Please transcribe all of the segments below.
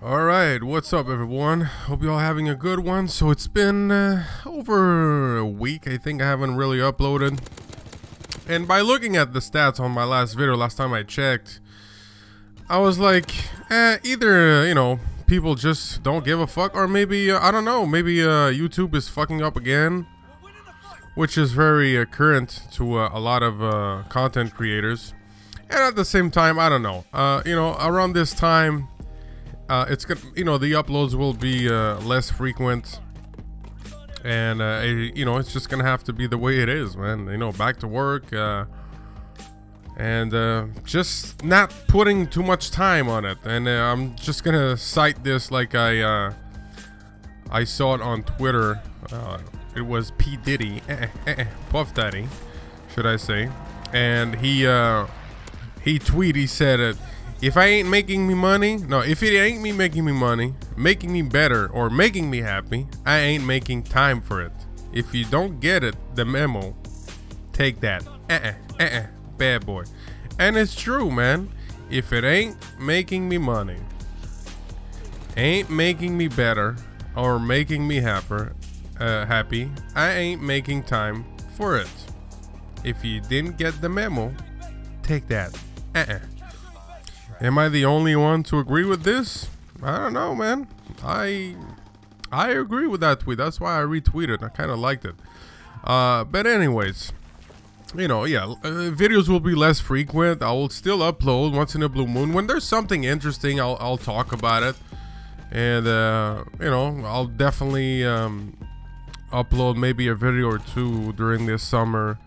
Alright, what's up everyone? Hope you all having a good one. So it's been over a week, I think I haven't really uploaded. And by looking at the stats on my last video, last time I checked, I was like, either, people just don't give a fuck, or maybe, I don't know, maybe YouTube is fucking up again. Which is very current to a lot of content creators. And at the same time, I don't know, around this time, it's gonna, the uploads will be less frequent, and it's just gonna have to be the way it is, man. Back to work, and just not putting too much time on it. And I'm just gonna cite this like I saw it on Twitter. It was P Diddy, Puff Daddy, should I say? And he tweeted. He said, if I ain't making me money, if it ain't me making me money, making me better, or making me happy, I ain't making time for it. If you don't get it, the memo, take that. Bad boy. And it's true, man. If it ain't making me money, ain't making me better, or making me happy, I ain't making time for it. If you didn't get the memo, take that. Am I the only one to agree with this? I don't know, man. I agree with that tweet. That's why I retweeted. I kind of liked it. But anyways, videos will be less frequent. I will still upload once in a blue moon. When there's something interesting, I'll talk about it. And I'll definitely upload maybe a video or two during this summer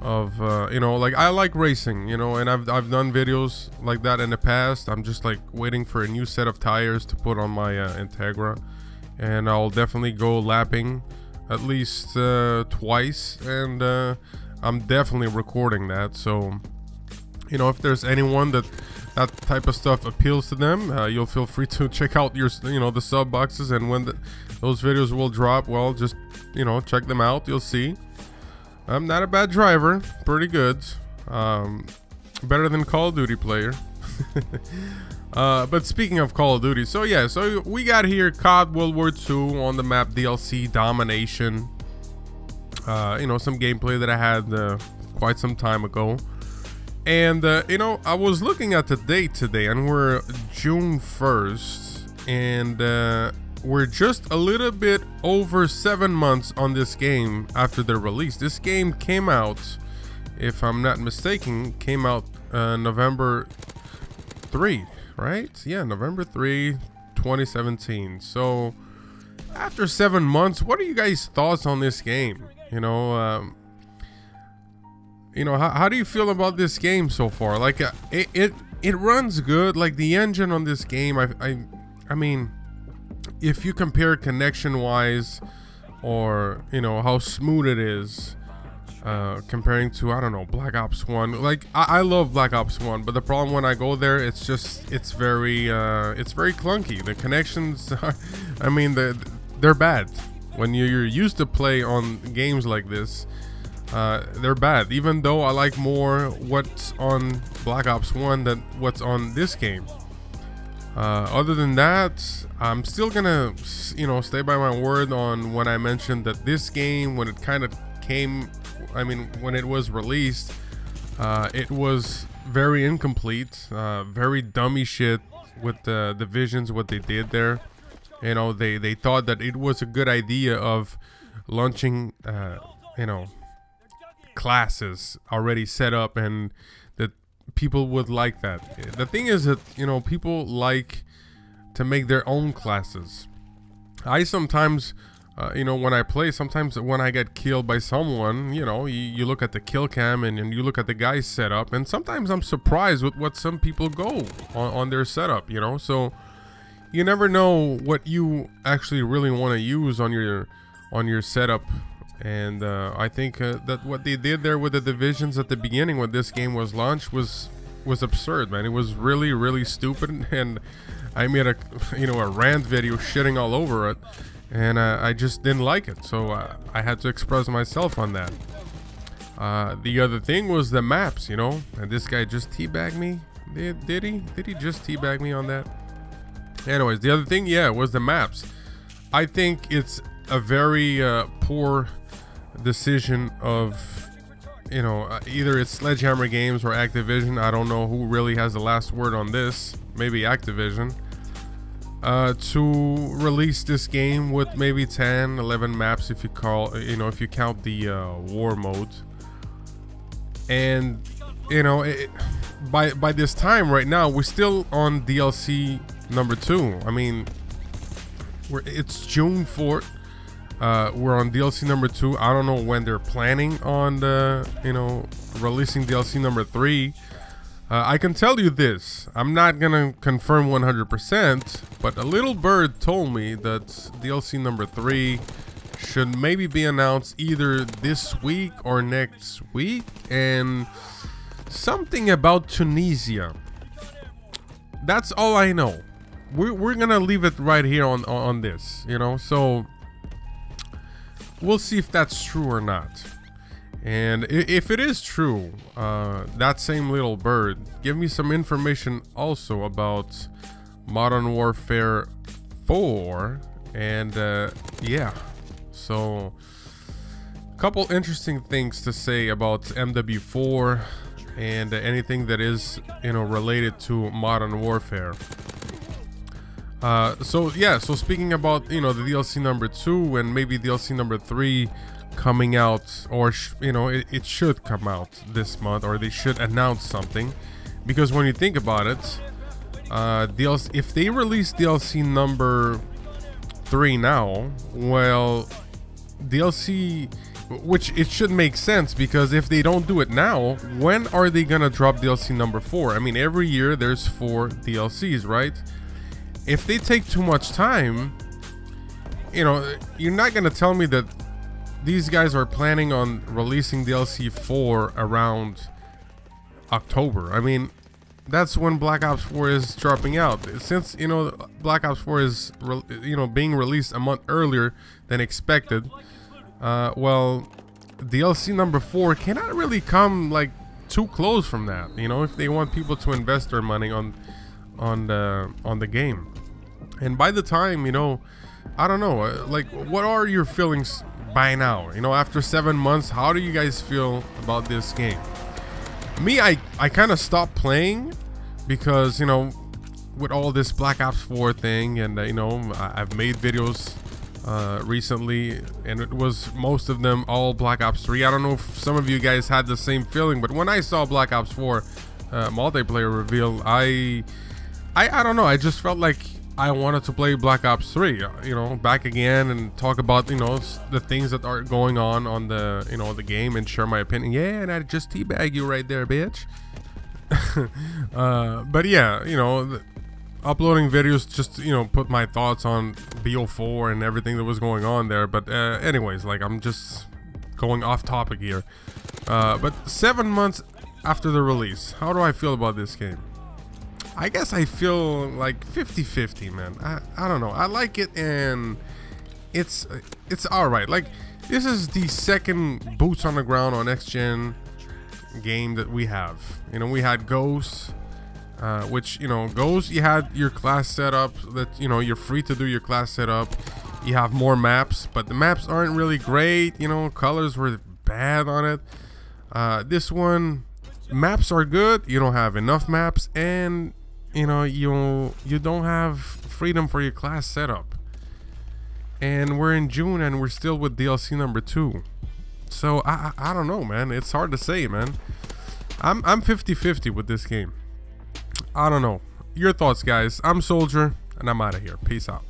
of like, I like racing, and I've done videos like that in the past. I'm just like waiting for a new set of tires to put on my Integra, and I'll definitely go lapping at least twice, and I'm definitely recording that. So if there's anyone that type of stuff appeals to them, you'll feel free to check out your the sub boxes, and when those videos will drop, well, just check them out. You'll see I'm not a bad driver, pretty good, better than Call of Duty player. But speaking of Call of Duty, so we got here COD WW2 on the map DLC Domination. Some gameplay that I had quite some time ago. And I was looking at the date today, and we're June 1st, and we're just a little bit over 7 months on this game after the release. This game came out, if I'm not mistaken, November 3, right? Yeah, November 3, 2017. So after 7 months, what are you guys' thoughts on this game? How do you feel about this game so far? Like, it runs good. Like, the engine on this game, I mean, if you compare connection wise, or how smooth it is, comparing to, I don't know, Black Ops 1. Like, I love Black Ops 1, but the problem when I go there, it's very clunky. The connections are, I mean, they're bad. When you're used to play on games like this, they're bad. Even though I like more what's on Black Ops 1 than what's on this game. Other than that, I'm still gonna stay by my word on when I mentioned that this game, when it kind of came, when it was released, it was very incomplete, very dummy shit with the divisions, what they did there. They thought that it was a good idea of launching classes already set up, and that people would like that. The thing is that people like to make their own classes. I sometimes when I play, sometimes when I get killed by someone, you look at the kill cam, and you look at the guy's setup, and sometimes I'm surprised with what some people go on their setup. So you never know what you actually really want to use on your setup. And I think that what they did there with the divisions at the beginning when this game was launched was absurd, man. It was really, really stupid, and I made a rant video shitting all over it, and I just didn't like it. So I had to express myself on that. The other thing was the maps, and this guy just teabagged me. Did he just teabag me on that? Anyways, the other thing, yeah, was the maps. I think it's a very poor decision of, you know, either it's Sledgehammer Games or Activision. I don't know who really has the last word on this. Maybe Activision. To release this game with maybe 10, 11 maps if you if you count the war mode. And you know, by this time right now, we're still on DLC number 2. I mean, it's June 4th. We're on DLC number 2. I don't know when they're planning on releasing DLC number 3. I can tell you this, I'm not gonna confirm 100%, but a little bird told me that DLC number 3 should maybe be announced either this week or next week, and something about Tunisia. That's all I know. We're gonna leave it right here on this, you know, so we'll see if that's true or not. And if it is true, that same little bird, give me some information also about Modern Warfare 4. And yeah, so a couple interesting things to say about MW4 and anything that is, you know, related to Modern Warfare. So yeah, so speaking about, you know, the DLC number 2 and maybe DLC number 3 coming out, or it should come out this month, or they should announce something, because when you think about it, DLC, if they release DLC number 3 now, well, DLC, which it should make sense, because if they don't do it now, when are they gonna drop DLC number 4? I mean, every year there's 4 DLCs, right? If they take too much time, you know, you're not gonna tell me that these guys are planning on releasing DLC 4 around October. I mean, that's when Black Ops 4 is dropping out. Since, you know, Black Ops 4 is, being released a month earlier than expected, well, DLC number 4 cannot really come like too close from that, you know, if they want people to invest their money on the game. And by the time, you know, I don't know, like, what are your feelings by now? You know, after 7 months, how do you guys feel about this game? Me, I kind of stopped playing because, you know, with all this Black Ops 4 thing, and you know, I've made videos recently, and it was most of them all Black Ops 3. I don't know if some of you guys had the same feeling, but when I saw Black Ops 4 multiplayer reveal, I don't know, I just felt like I wanted to play Black Ops 3, you know, back again, and talk about, you know, the things that are going on the, you know, the game, and share my opinion. Yeah, and I just teabag you right there, bitch. But yeah, you know, uploading videos just to, you know, put my thoughts on BO4 and everything that was going on there. But anyways, like, I'm just going off topic here. But 7 months after the release, how do I feel about this game? I guess I feel like 50-50, man. I don't know. I like it, and it's alright. Like, this is the second boots on the ground on next gen game that we have. You know, we had Ghost, which, you know, Ghost, you had your class setup that, you know, you're free to do your class setup. You have more maps, but the maps aren't really great. You know, colors were bad on it. This one, maps are good. You don't have enough maps, and you know, you don't have freedom for your class setup. And we're in June, and we're still with DLC number 2. So I don't know, man. It's hard to say, man. I'm 50-50 with this game. I don't know. Your thoughts, guys. I'm Soldier, and I'm out of here. Peace out.